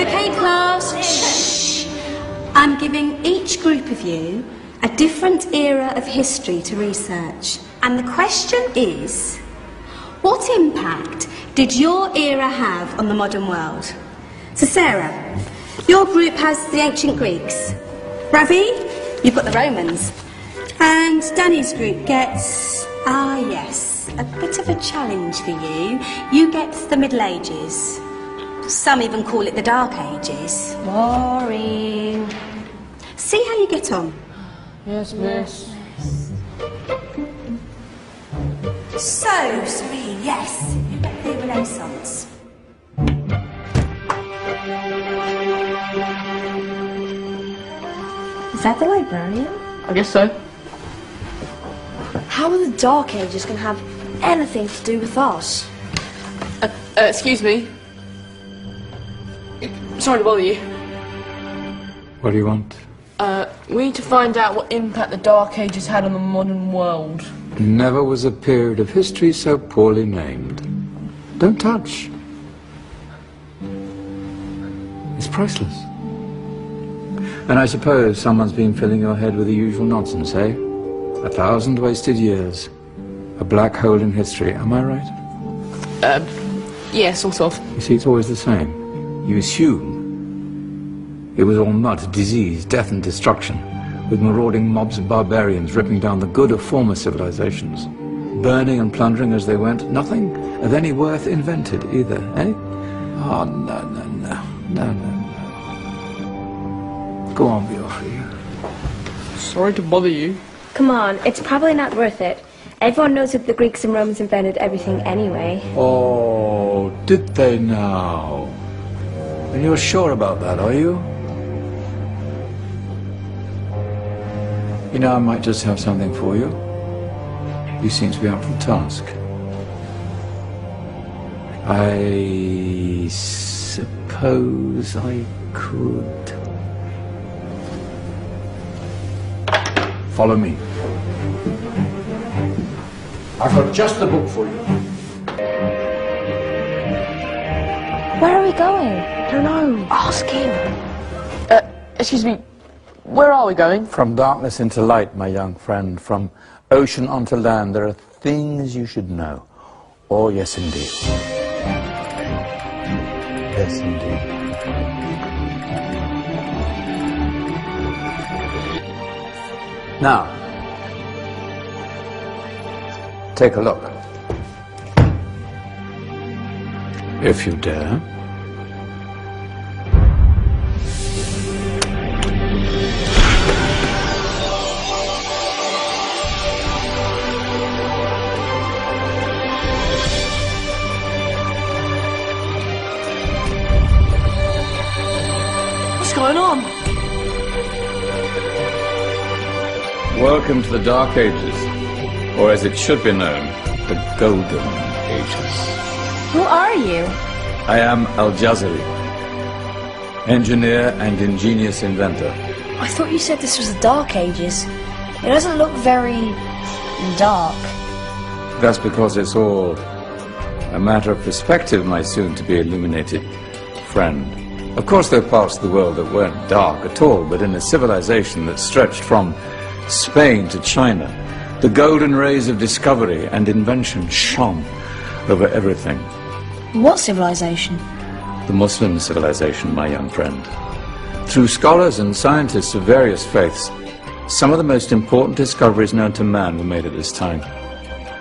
Okay, class. Shh. I'm giving each group of you a different era of history to research. And the question is, what impact did your era have on the modern world? So Sarah, your group has the ancient Greeks. Ravi, you've got the Romans. And Danny's group gets, yes, a bit of a challenge for you. You get the Middle Ages. Some even call it the Dark Ages. Boring. See how you get on. Yes, miss. So, Serene, yes, you get the Renaissance. Is that the librarian? I guess so. How are the Dark Ages going to have anything to do with us? Excuse me. Sorry to bother you. What do you want? We need to find out what impact the Dark Ages had on the modern world. Never was a period of history so poorly named. Don't touch. It's priceless. And I suppose someone's been filling your head with the usual nonsense, eh? 1,000 wasted years. A black hole in history, am I right? Yeah, sort of. You see, it's always the same. You assume it was all mud, disease, death and destruction, with marauding mobs of barbarians ripping down the good of former civilizations, burning and plundering as they went. Nothing of any worth invented either, eh? Oh, no, no, no, no, no, no. Go on, be off with you. Sorry to bother you. Come on, it's probably not worth it. Everyone knows that the Greeks and Romans invented everything anyway. Oh, did they now? And you're sure about that, are you? You know, I might just have something for you. You seem to be up for the task. I suppose I could. Follow me. I've got just the book for you. Where are we going? I don't know. Ask him. Excuse me. Where are we going? From darkness into light, my young friend. From ocean onto land. There are things you should know. Oh, yes, indeed. Yes, indeed. Now, take a look. If you dare. What's going on? Welcome to the Dark Ages, or as it should be known, the Golden Ages. Who are you? I am Al-Jazari, engineer and ingenious inventor. I thought you said this was the Dark Ages. It doesn't look very dark. That's because it's all a matter of perspective, my soon-to-be illuminated friend. Of course, there are parts of the world that weren't dark at all, but in a civilization that stretched from Spain to China, the golden rays of discovery and invention shone over everything. What civilization? The Muslim civilization, my young friend. Through scholars and scientists of various faiths, some of the most important discoveries known to man were made at this time.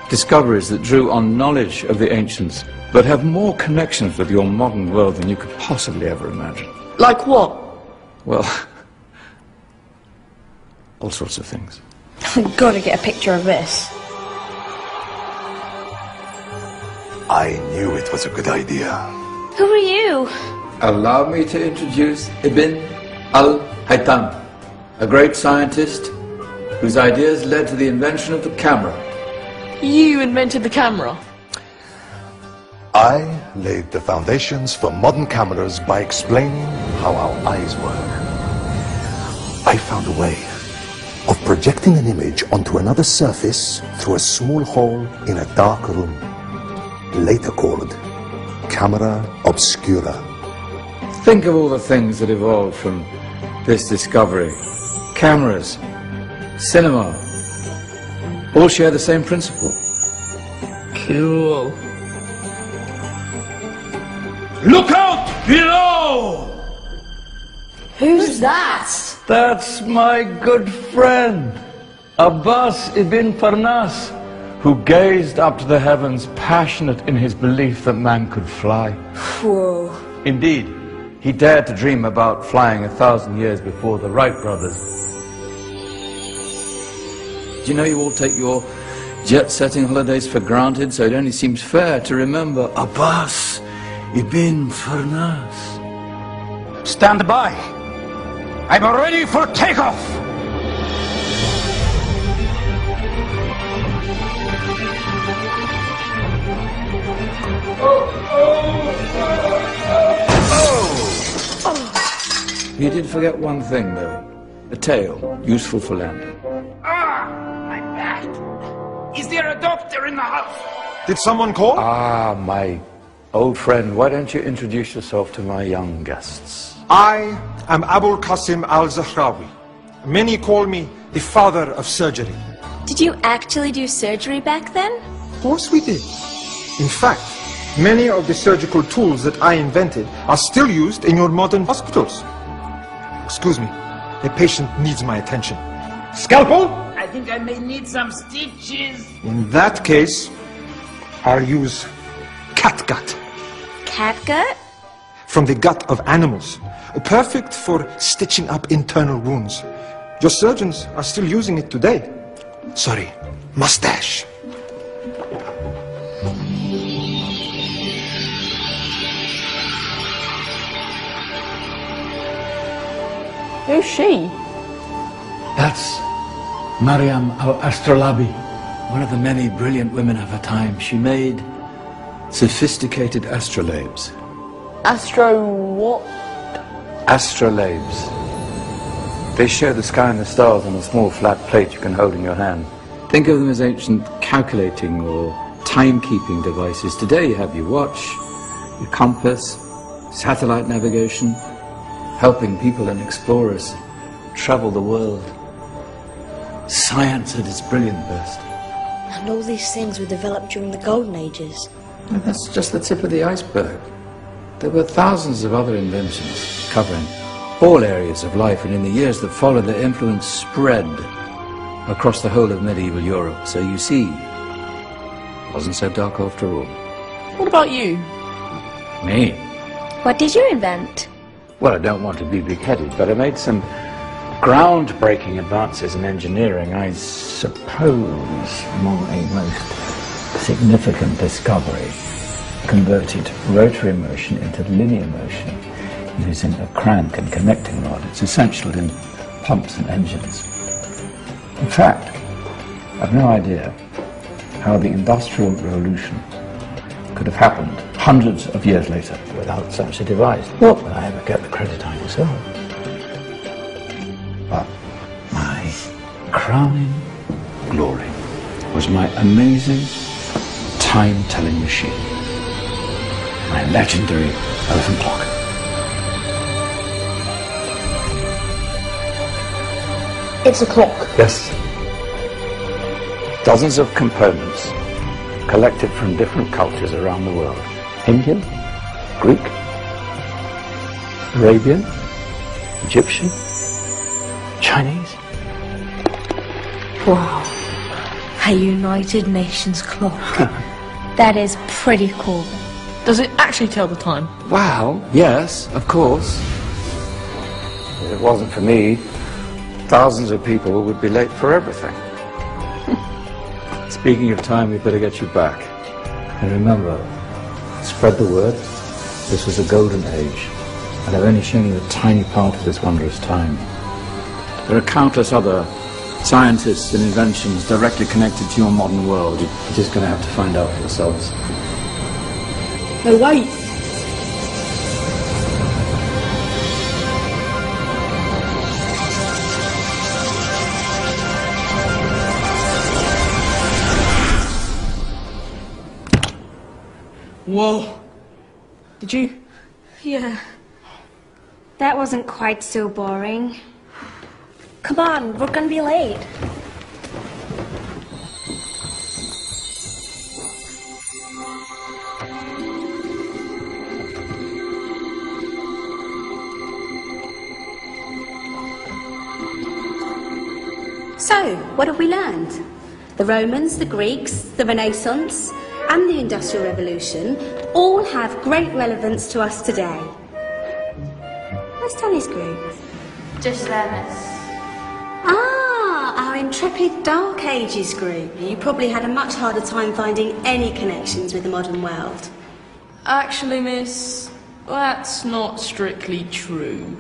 Discoveries that drew on knowledge of the ancients, but have more connections with your modern world than you could possibly ever imagine. Like what? Well, all sorts of things. I've got to get a picture of this. I knew it was a good idea. Who are you? Allow me to introduce Ibn al-Haytham, a great scientist whose ideas led to the invention of the camera. You invented the camera? I laid the foundations for modern cameras by explaining how our eyes work. I found a way of projecting an image onto another surface through a small hole in a dark room, later called camera obscura. Think of all the things that evolved from this discovery. Cameras, cinema, all share the same principle. Cool. Look out below! Who's that? That's my good friend, Abbas ibn Farnas, who gazed up to the heavens, passionate in his belief that man could fly. Whoa. Indeed, he dared to dream about flying 1,000 years before the Wright brothers. Do you know you all take your jet-setting holidays for granted, so it only seems fair to remember Abbas ibn Farnas. Stand by. I'm ready for takeoff. You did forget one thing, though. A tail, useful for landing. My back. Is there a doctor in the house? Did someone call? Ah, my old friend, why don't you introduce yourself to my young guests? I am Abul Qasim al-Zahrawi. Many call me the father of surgery. Did you actually do surgery back then? Of course we did. In fact, many of the surgical tools that I invented are still used in your modern hospitals. Excuse me, a patient needs my attention. Scalpel? I think I may need some stitches. In that case, I'll use catgut. Catgut? From the gut of animals. Perfect for stitching up internal wounds. Your surgeons are still using it today. Sorry, mustache. Who's she? That's Maryam al-Astrolabi, one of the many brilliant women of her time. She made sophisticated astrolabes. Astro what? Astrolabes. They show the sky and the stars on a small flat plate you can hold in your hand. Think of them as ancient calculating or timekeeping devices. Today you have your watch, your compass, satellite navigation, helping people and explorers travel the world. Science at its brilliant best. And all these things were developed during the Golden Ages. And that's just the tip of the iceberg. There were thousands of other inventions covering all areas of life, and in the years that followed, their influence spread across the whole of medieval Europe. So you see, it wasn't so dark after all. What about you? Me? What did you invent? Well, I don't want to be big-headed, but I made some groundbreaking advances in engineering. I suppose my most significant discovery converted rotary motion into linear motion using a crank and connecting rod. It's essential in pumps and engines. In fact, I've no idea how the Industrial Revolution could have happened hundreds of years later without such a device. Not that I ever get the credit I deserve. But my crowning glory was my amazing time-telling machine. My legendary elephant clock. It's a clock. Yes. Dozens of components collected from different cultures around the world. Indian, Greek, Arabian, Egyptian, Chinese. Wow. A United Nations clock. That is pretty cool. Does it actually tell the time? Wow, yes, of course. If it wasn't for me, thousands of people would be late for everything. Speaking of time, we'd better get you back. And remember, spread the word. This was a golden age, and I've only shown you a tiny part of this wondrous time. There are countless other scientists and inventions directly connected to your modern world. You're just going to have to find out for yourselves. No, wait. Whoa. Did you? Yeah. That wasn't quite so boring. Come on, we're gonna be late. So, what have we learned? The Romans, the Greeks, the Renaissance, and the Industrial Revolution all have great relevance to us today. Where's Tony's group? Just there, miss. Ah, our intrepid Dark Ages group. You probably had a much harder time finding any connections with the modern world. Actually, miss, that's not strictly true.